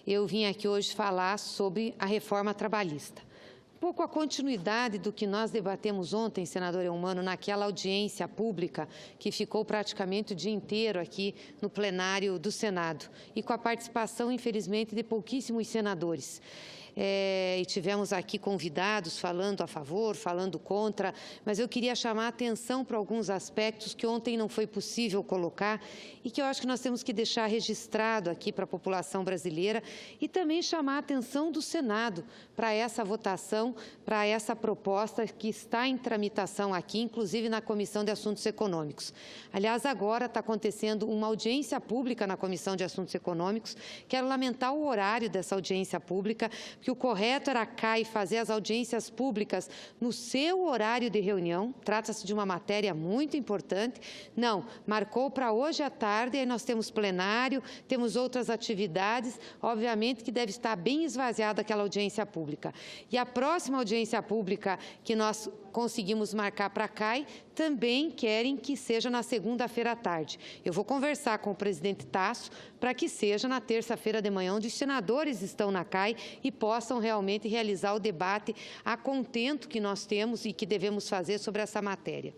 eu vim aqui hoje falar sobre a reforma trabalhista. Um pouco a continuidade do que nós debatemos ontem, senador Eumano, naquela audiência pública que ficou praticamente o dia inteiro aqui no plenário do Senado e com a participação, infelizmente, de pouquíssimos senadores. E tivemos aqui convidados falando a favor, falando contra, mas eu queria chamar a atenção para alguns aspectos que ontem não foi possível colocar e que eu acho que nós temos que deixar registrado aqui para a população brasileira e também chamar a atenção do Senado para essa votação, para essa proposta que está em tramitação aqui, inclusive na Comissão de Assuntos Econômicos. Aliás, agora está acontecendo uma audiência pública na Comissão de Assuntos Econômicos. Quero lamentar o horário dessa audiência pública, que o correto era a CAI fazer as audiências públicas no seu horário de reunião, trata-se de uma matéria muito importante. Não, marcou para hoje à tarde, aí nós temos plenário, temos outras atividades, obviamente que deve estar bem esvaziada aquela audiência pública. E a próxima audiência pública que nós conseguimos marcar para a CAI, também querem que seja na segunda-feira à tarde. Eu vou conversar com o presidente Tasso para que seja na terça-feira de manhã, onde os senadores estão na CAI e possam realmente realizar o debate a contento que nós temos e que devemos fazer sobre essa matéria.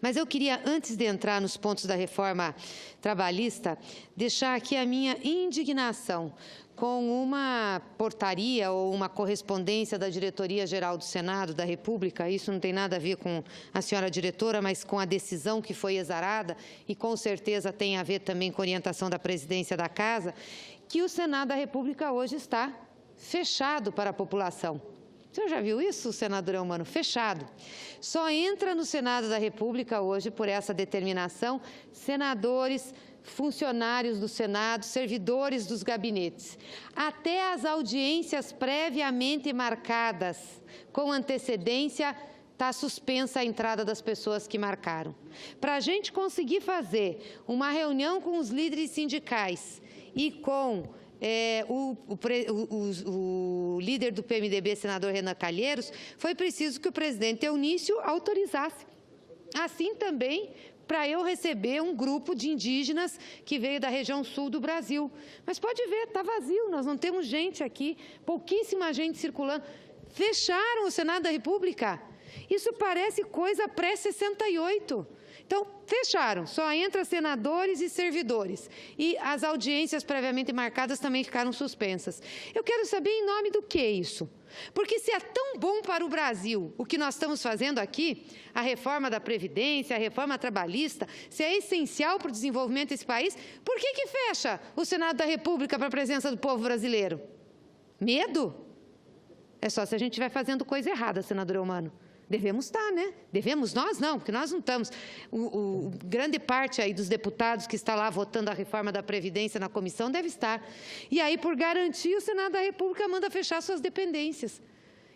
Mas eu queria, antes de entrar nos pontos da reforma trabalhista, deixar aqui a minha indignação com uma portaria ou uma correspondência da Diretoria-Geral do Senado da República. Isso não tem nada a ver com a senhora diretora, mas com a decisão que foi exarada e com certeza tem a ver também com a orientação da presidência da Casa, que o Senado da República hoje está fechado para a população. O senhor já viu isso, senador Eumano? Fechado. Só entra no Senado da República hoje, por essa determinação, senadores, funcionários do Senado, servidores dos gabinetes. Até as audiências previamente marcadas com antecedência, está suspensa a entrada das pessoas que marcaram. Para a gente conseguir fazer uma reunião com os líderes sindicais e com o líder do PMDB, senador Renan Calheiros, foi preciso que o presidente Eunício autorizasse. Assim também para eu receber um grupo de indígenas que veio da região sul do Brasil. Mas pode ver, está vazio, nós não temos gente aqui, pouquíssima gente circulando. Fecharam o Senado da República. Isso parece coisa pré-68. Então, fecharam, só entra senadores e servidores. E as audiências previamente marcadas também ficaram suspensas. Eu quero saber em nome do que isso? Porque se é tão bom para o Brasil o que nós estamos fazendo aqui, a reforma da Previdência, a reforma trabalhista, se é essencial para o desenvolvimento desse país, por que fecha o Senado da República para a presença do povo brasileiro? Medo? É só se a gente estiver fazendo coisa errada, senador Eumano. Devemos estar, né? Devemos nós não, porque nós não estamos. Grande parte aí dos deputados que está lá votando a reforma da Previdência na comissão deve estar. E aí, por garantir, o Senado da República manda fechar suas dependências.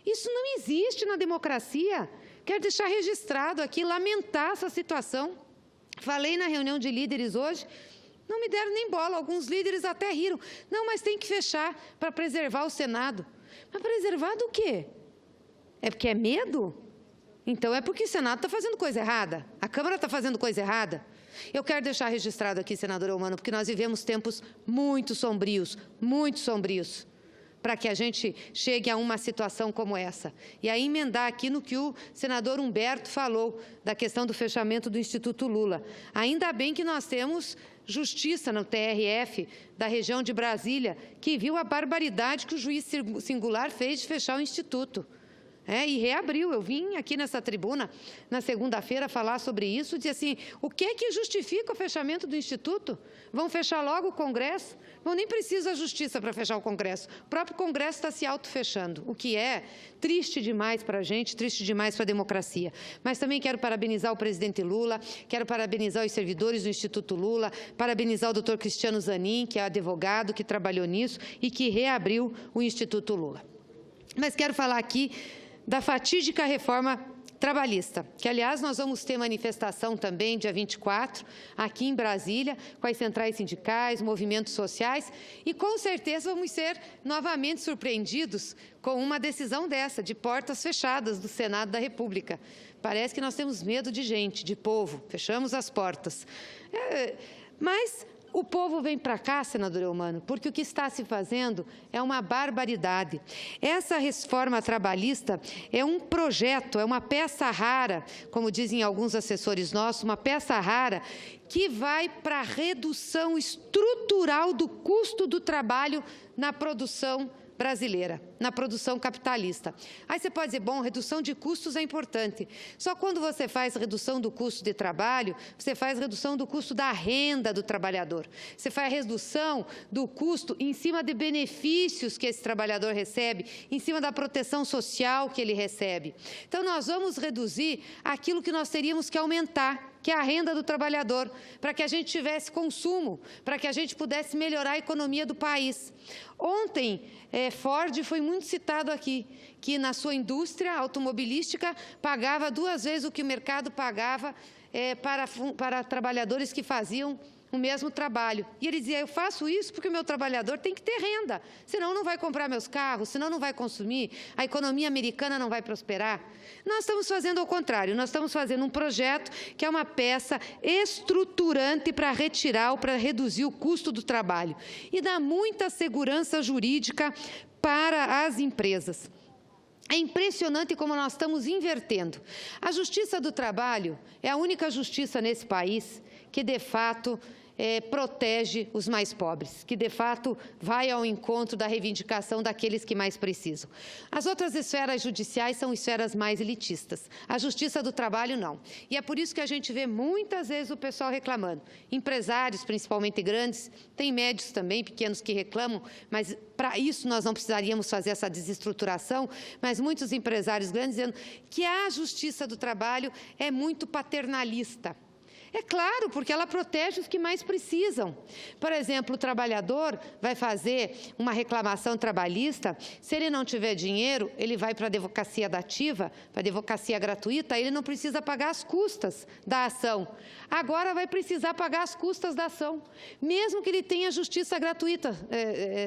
Isso não existe na democracia. Quero deixar registrado aqui, lamentar essa situação. Falei na reunião de líderes hoje, não me deram nem bola, alguns líderes até riram. Não, mas tem que fechar para preservar o Senado. Mas preservar do quê? É porque é medo? Então, é porque o Senado está fazendo coisa errada, a Câmara está fazendo coisa errada. Eu quero deixar registrado aqui, senador Eumano, porque nós vivemos tempos muito sombrios, para que a gente chegue a uma situação como essa. E aí emendar aqui no que o senador Humberto falou, da questão do fechamento do Instituto Lula. Ainda bem que nós temos justiça no TRF da região de Brasília, que viu a barbaridade que o juiz singular fez de fechar o Instituto. E reabriu. Eu vim aqui nessa tribuna na segunda-feira falar sobre isso, dizer assim, o que é que justifica o fechamento do Instituto? Vão fechar logo o Congresso? Bom, nem precisa a Justiça para fechar o Congresso. O próprio Congresso está se auto-fechando, o que é triste demais para a gente, triste demais para a democracia. Mas também quero parabenizar o presidente Lula, quero parabenizar os servidores do Instituto Lula, parabenizar o doutor Cristiano Zanin, que é advogado, que trabalhou nisso e que reabriu o Instituto Lula. Mas quero falar aqui da fatídica reforma trabalhista, que, aliás, nós vamos ter manifestação também, dia 24, aqui em Brasília, com as centrais sindicais, movimentos sociais, e com certeza vamos ser novamente surpreendidos com uma decisão dessa, de portas fechadas do Senado da República. Parece que nós temos medo de gente, de povo, fechamos as portas. Mas O povo vem para cá, senador Eumano, porque o que está se fazendo é uma barbaridade. Essa reforma trabalhista é um projeto, é uma peça rara, como dizem alguns assessores nossos, uma peça rara que vai para a redução estrutural do custo do trabalho na produção brasileira, na produção capitalista. Aí você pode dizer, bom, redução de custos é importante. Só quando você faz redução do custo de trabalho, você faz redução do custo da renda do trabalhador. Você faz redução do custo em cima de benefícios que esse trabalhador recebe, em cima da proteção social que ele recebe. Então, nós vamos reduzir aquilo que nós teríamos que aumentar, que é a renda do trabalhador, para que a gente tivesse consumo, para que a gente pudesse melhorar a economia do país. Ontem, Ford foi muito citado aqui, que na sua indústria automobilística pagava 2 vezes o que o mercado pagava para trabalhadores que faziam o mesmo trabalho. E ele dizia, eu faço isso porque o meu trabalhador tem que ter renda, senão não vai comprar meus carros, senão não vai consumir, a economia americana não vai prosperar. Nós estamos fazendo ao contrário, nós estamos fazendo um projeto que é uma peça estruturante para retirar ou para reduzir o custo do trabalho e dá muita segurança jurídica para as empresas. É impressionante como nós estamos invertendo. A Justiça do Trabalho é a única justiça nesse país que, de fato, protege os mais pobres, que, de fato, vai ao encontro da reivindicação daqueles que mais precisam. As outras esferas judiciais são esferas mais elitistas. A Justiça do Trabalho, não. E é por isso que a gente vê muitas vezes o pessoal reclamando. Empresários, principalmente grandes, tem médios também, pequenos, que reclamam, mas para isso nós não precisaríamos fazer essa desestruturação, mas muitos empresários grandes dizendo que a Justiça do Trabalho é muito paternalista. É claro, porque ela protege os que mais precisam. Por exemplo, o trabalhador vai fazer uma reclamação trabalhista, se ele não tiver dinheiro, ele vai para a advocacia dativa, para a advocacia gratuita, ele não precisa pagar as custas da ação. Agora vai precisar pagar as custas da ação, mesmo que ele tenha justiça gratuita,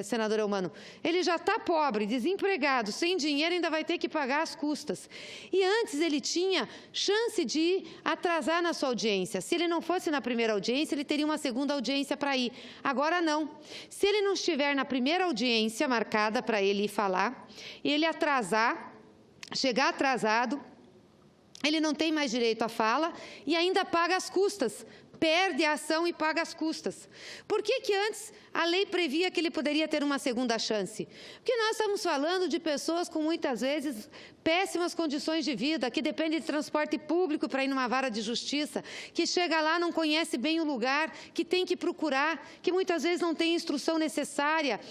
senador Eumano. Ele já está pobre, desempregado, sem dinheiro, ainda vai ter que pagar as custas. E antes ele tinha chance de atrasar na sua audiência. Se ele não fosse na primeira audiência, ele teria uma segunda audiência para ir. Agora, não. Se ele não estiver na primeira audiência marcada para ele ir falar, e ele atrasar, chegar atrasado, ele não tem mais direito à fala e ainda paga as custas. Perde a ação e paga as custas. Por que antes a lei previa que ele poderia ter uma segunda chance? Porque nós estamos falando de pessoas com, muitas vezes, péssimas condições de vida, que dependem de transporte público para ir numa vara de justiça, que chega lá, não conhece bem o lugar, que tem que procurar, que muitas vezes não tem instrução necessária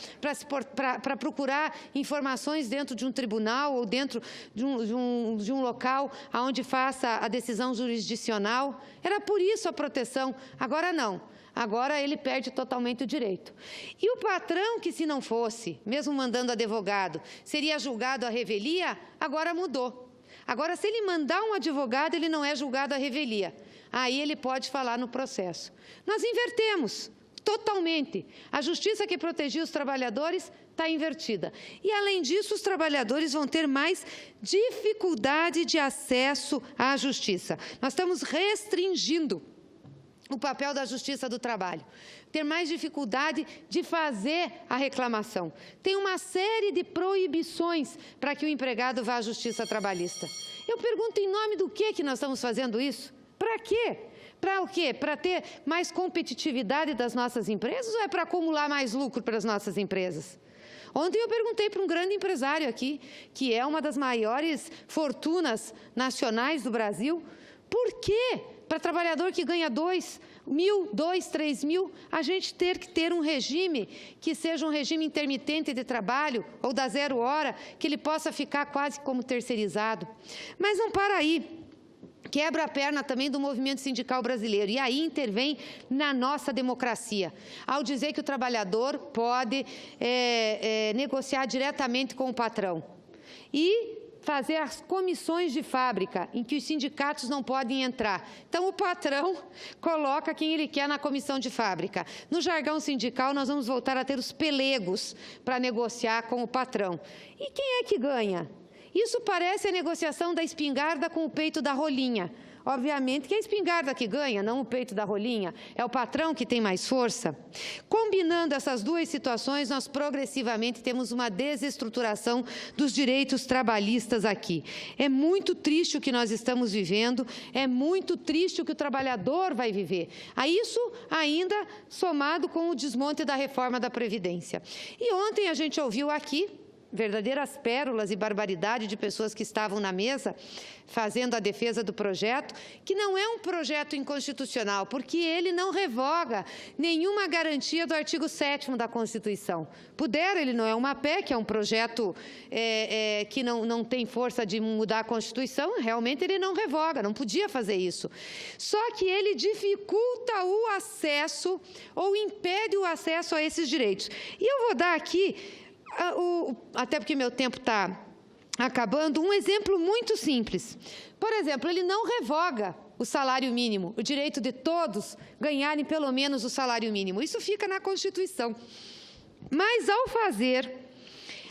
para procurar informações dentro de um tribunal ou dentro de um local onde faça a decisão jurisdicional. Era por isso a proteção. Agora não. Agora ele perde totalmente o direito. E o patrão, que se não fosse, mesmo mandando advogado, seria julgado à revelia, agora mudou. Agora, se ele mandar um advogado, ele não é julgado à revelia. Aí ele pode falar no processo. Nós invertemos totalmente. A justiça que protegia os trabalhadores está invertida. E, além disso, os trabalhadores vão ter mais dificuldade de acesso à justiça. Nós estamos restringindo o papel da Justiça do Trabalho, ter mais dificuldade de fazer a reclamação. Tem uma série de proibições para que o empregado vá à Justiça Trabalhista. Eu pergunto, em nome do que nós estamos fazendo isso? Para quê? Para o quê? Para ter mais competitividade das nossas empresas ou é para acumular mais lucro para as nossas empresas? Ontem eu perguntei para um grande empresário aqui, que é uma das maiores fortunas nacionais do Brasil, por quê? Para trabalhador que ganha 2 mil, 2, 3 mil, a gente ter que ter um regime que seja um regime intermitente de trabalho ou da 0 hora, que ele possa ficar quase como terceirizado. Mas não para aí. Quebra a perna também do movimento sindical brasileiro e aí intervém na nossa democracia, ao dizer que o trabalhador pode negociar diretamente com o patrão e fazer as comissões de fábrica, em que os sindicatos não podem entrar. Então, o patrão coloca quem ele quer na comissão de fábrica. No jargão sindical, nós vamos voltar a ter os pelegos para negociar com o patrão. E quem é que ganha? Isso parece a negociação da espingarda com o peito da rolinha. Obviamente que é a espingarda que ganha, não o peito da rolinha. É o patrão que tem mais força. Combinando essas duas situações, nós progressivamente temos uma desestruturação dos direitos trabalhistas aqui. É muito triste o que nós estamos vivendo, é muito triste o que o trabalhador vai viver. A isso ainda somado com o desmonte da reforma da Previdência. E ontem a gente ouviu aqui verdadeiras pérolas e barbaridade de pessoas que estavam na mesa fazendo a defesa do projeto, que não é um projeto inconstitucional, porque ele não revoga nenhuma garantia do artigo 7º da Constituição. Puder, ele não é uma PEC, é um projeto que não tem força de mudar a Constituição, realmente ele não revoga, não podia fazer isso. Só que ele dificulta o acesso ou impede o acesso a esses direitos. E eu vou dar aqui até porque meu tempo está acabando, um exemplo muito simples. Por exemplo, ele não revoga o salário mínimo, o direito de todos ganharem pelo menos o salário mínimo. Isso fica na Constituição. Mas, ao fazer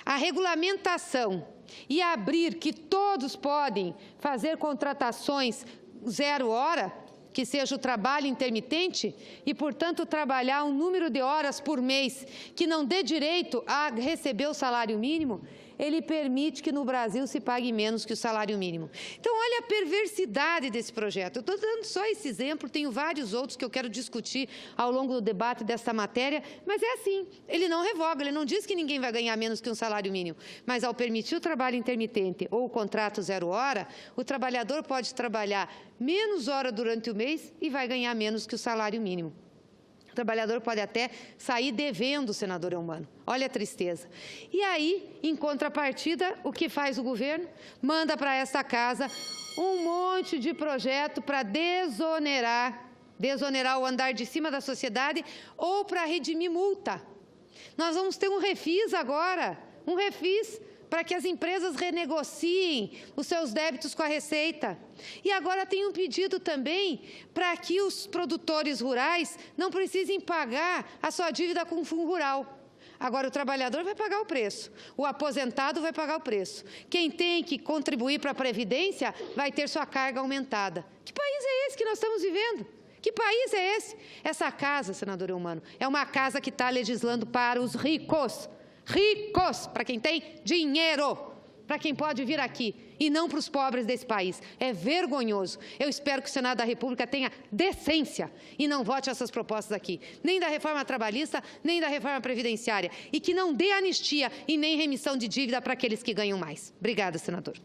a regulamentação e abrir que todos podem fazer contratações 0 hora, que seja o trabalho intermitente e, portanto, trabalhar um número de horas por mês que não dê direito a receber o salário mínimo, ele permite que no Brasil se pague menos que o salário mínimo. Então, olha a perversidade desse projeto. Eu estou dando só esse exemplo, tenho vários outros que eu quero discutir ao longo do debate desta matéria, mas é assim, ele não revoga, ele não diz que ninguém vai ganhar menos que um salário mínimo, mas ao permitir o trabalho intermitente ou o contrato 0 hora, o trabalhador pode trabalhar menos hora durante o mês e vai ganhar menos que o salário mínimo. O trabalhador pode até sair devendo, senador Eumano. Olha a tristeza. E aí, em contrapartida, o que faz o governo? Manda para esta casa um monte de projeto para desonerar o andar de cima da sociedade ou para redimir multa. Nós vamos ter um refis agora, um refis para que as empresas renegociem os seus débitos com a Receita. E agora tem um pedido também para que os produtores rurais não precisem pagar a sua dívida com o Fundo Rural. Agora, o trabalhador vai pagar o preço, o aposentado vai pagar o preço. Quem tem que contribuir para a Previdência vai ter sua carga aumentada. Que país é esse que nós estamos vivendo? Que país é esse? Essa casa, senador Eumano, é uma casa que está legislando para os ricos. Ricos, para quem tem dinheiro, para quem pode vir aqui, e não para os pobres desse país. É vergonhoso. Eu espero que o Senado da República tenha decência e não vote essas propostas aqui, nem da reforma trabalhista, nem da reforma previdenciária, e que não dê anistia e nem remissão de dívida para aqueles que ganham mais. Obrigada, senador.